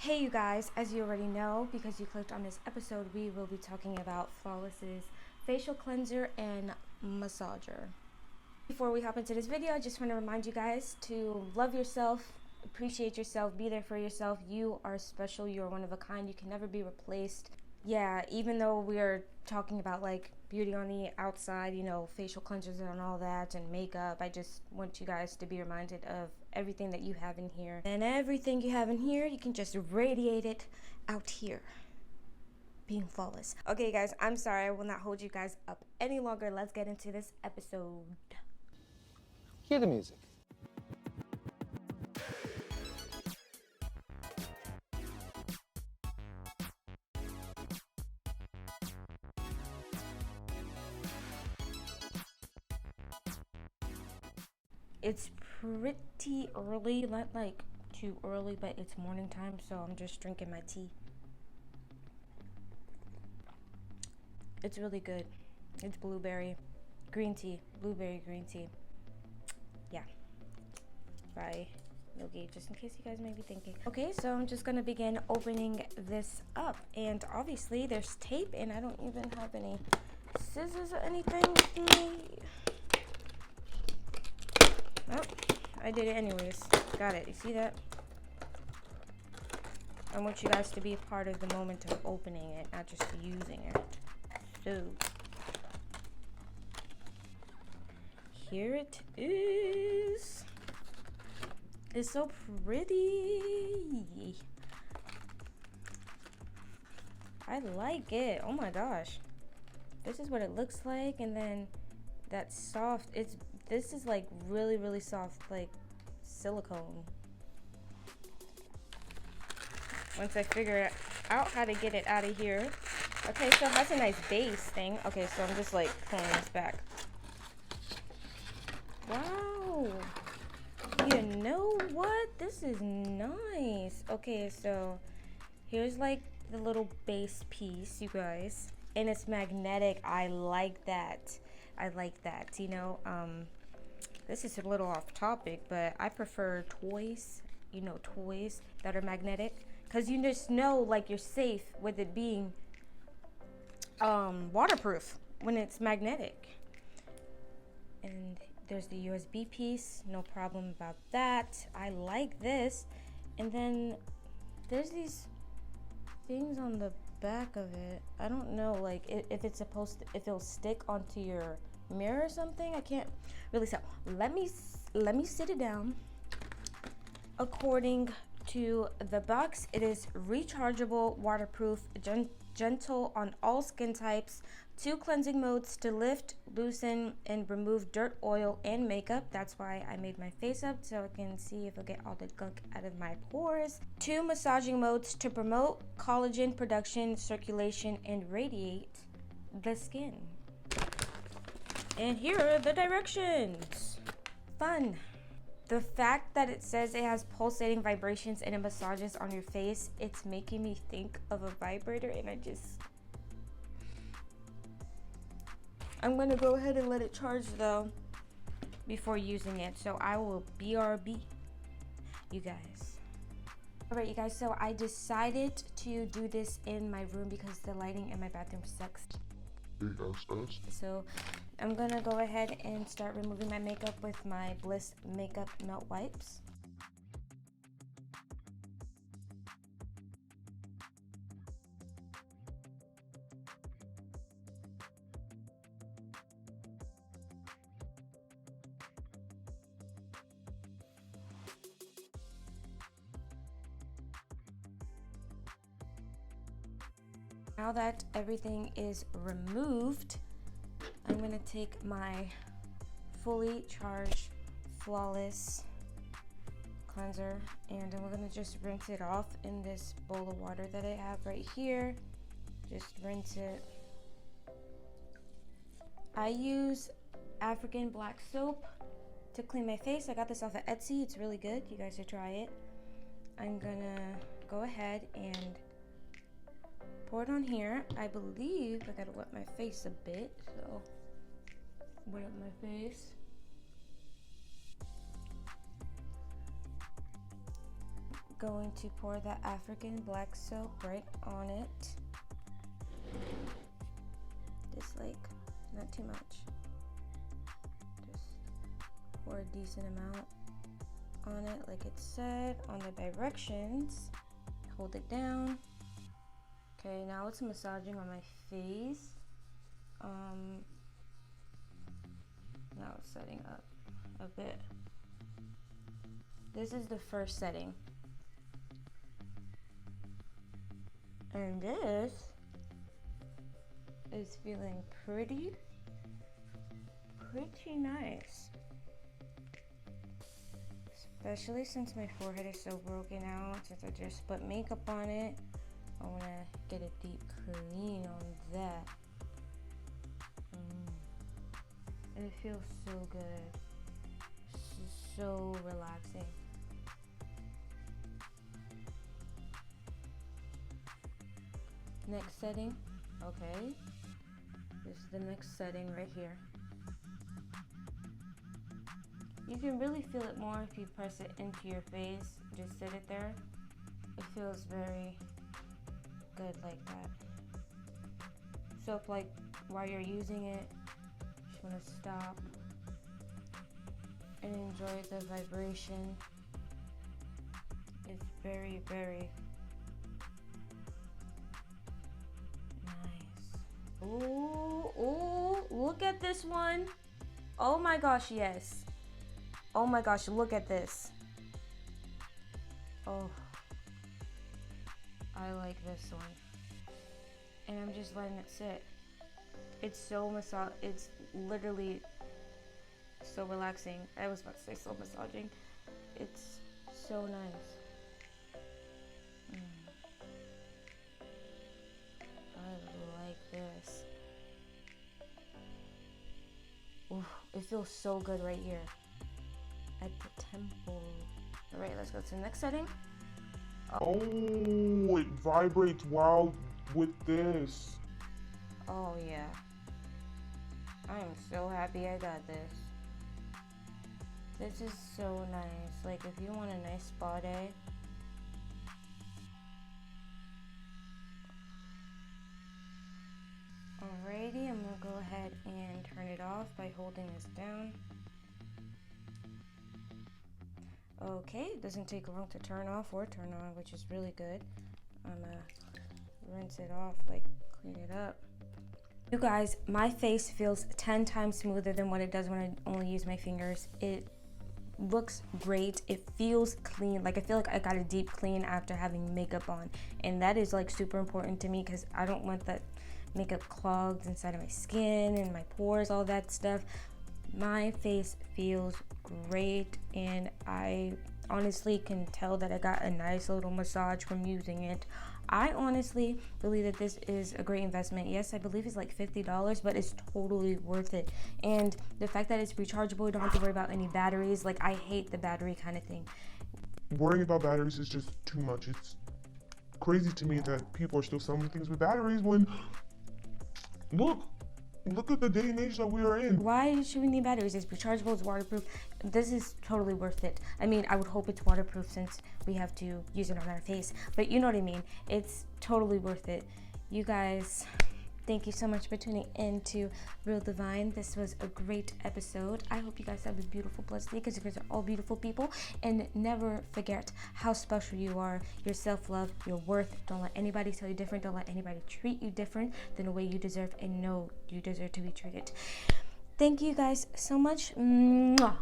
Hey you guys, as you already know, because you clicked on this episode, we will be talking about Flawless's facial cleanser and massager. Before we hop into this video, I just want to remind you guys to love yourself, appreciate yourself, be there for yourself. You are special, you are one of a kind, you can never be replaced. Yeah, even though we are talking about like beauty on the outside, you know, facial cleansers and all that and makeup, I just want you guys to be reminded of everything that you have in here. And everything you have in here, you can just radiate it out here, being flawless. Okay guys, I'm sorry, I will not hold you guys up any longer. Let's get into this episode. Hear the music. It's pretty early, not like too early, but it's morning time, so I'm just drinking my tea. It's really good. It's blueberry green tea, blueberry green tea. Yeah, by Yogi, just in case you guys may be thinking. Okay, so I'm just gonna begin opening this up, and obviously there's tape, and I don't even have any scissors or anything with me. Oh, I did it anyways. Got it. You see that? I want you guys to be a part of the moment of opening it, not just using it. So, here it is. It's so pretty. I like it. Oh my gosh. This is what it looks like, and then that soft, this is like really soft, like silicone. Once I figure out how to get it out of here. Okay, so it has a nice base thing. Okay, so I'm just like pulling this back. Wow. You know what? This is nice. Okay, so here's like the little base piece, you guys. And it's magnetic. I like that. I like that. You know, this is a little off topic, but I prefer toys, you know, toys that are magnetic. Because you just know, like, you're safe with it being waterproof when it's magnetic. And there's the USB piece, no problem about that. I like this. And then there's these things on the back of it. I don't know, like, if it's supposed to, if it'll stick onto your mirror or something. I can't really tell. Let me sit it down. According to the box, it is rechargeable, waterproof, gentle on all skin types, 2 cleansing modes to lift, loosen, and remove dirt, oil, and makeup. That's why I made my face up, so I can see if I get all the gunk out of my pores. 2 massaging modes to promote collagen production, circulation, and radiate the skin. And here are the directions. Fun. The fact that it says it has pulsating vibrations and it massages on your face, it's making me think of a vibrator, and I'm gonna go ahead and let it charge though before using it. So I will BRB you guys. Alright you guys, so I decided to do this in my room because the lighting in my bathroom sucks. So I'm gonna go ahead and start removing my makeup with my Bliss makeup melt wipes. Now that everything is removed, I'm gonna take my fully charged Flawless cleanser, and then we're gonna just rinse it off in this bowl of water that I have right here. Just rinse it. I use African black soap to clean my face. I got this off of Etsy. It's really good. You guys should try it. I'm gonna go ahead and pour it on here. I believe I gotta wet my face a bit, so wet up my face. going to pour the African black soap right on it. Just like, not too much. Just pour a decent amount on it like it said on the directions. Hold it down. Okay, now it's massaging on my face. Now it's setting up a bit. This is the first setting. And this is feeling pretty nice. Especially since my forehead is so broken out, since I just put makeup on it. I want to get a deep clean on that. And it feels so good. So relaxing. Next setting. Okay. This is the next setting right here. You can really feel it more if you press it into your face. Just sit it there. It feels very good like that. So if like while you're using it, you just want to stop and enjoy the vibration. It's very nice. Ooh, look at this one. Oh my gosh, yes. Oh my gosh, look at this. Oh, I like this one. And I'm just letting it sit. It's so it's literally so relaxing. I was about to say so massaging. It's so nice. I like this. Ooh, it feels so good right here. At the temple. Alright, let's go to the next setting. Oh, it vibrates while with this. Oh yeah. I am so happy I got this. This is so nice. Like if you want a nice spa day. Alrighty, I'm gonna go ahead and turn it off by holding this down. Okay, it doesn't take long to turn off or turn on, which is really good. I'm gonna rinse it off, like clean it up. You guys, my face feels 10 times smoother than what it does when I only use my fingers. It looks great. It feels clean. Like I feel like I got a deep clean after having makeup on, and that is like super important to me because I don't want that makeup clogged inside of my skin and my pores, all that stuff. My face feels great, and I honestly can tell that I got a nice little massage from using it. I honestly believe that this is a great investment. Yes, I believe it's like $50, but it's totally worth it. And the fact that it's rechargeable, you don't have to worry about any batteries. Like I hate the battery kind of thing. Worrying about batteries is just too much. It's crazy to me that people are still selling things with batteries when, look at the day and age that we are in. Why should we need batteries? It's rechargeable, it's waterproof. This is totally worth it. I mean, I would hope it's waterproof since we have to use it on our face, but you know what I mean. It's totally worth it. You guys, thank you so much for tuning in to Real Divyne. This was a great episode. I hope you guys have a beautiful, blessed day because you guys are all beautiful people. And never forget how special you are, your self-love, your worth. Don't let anybody tell you different. Don't let anybody treat you different than the way you deserve, and know you deserve to be treated. Thank you guys so much. Mwah.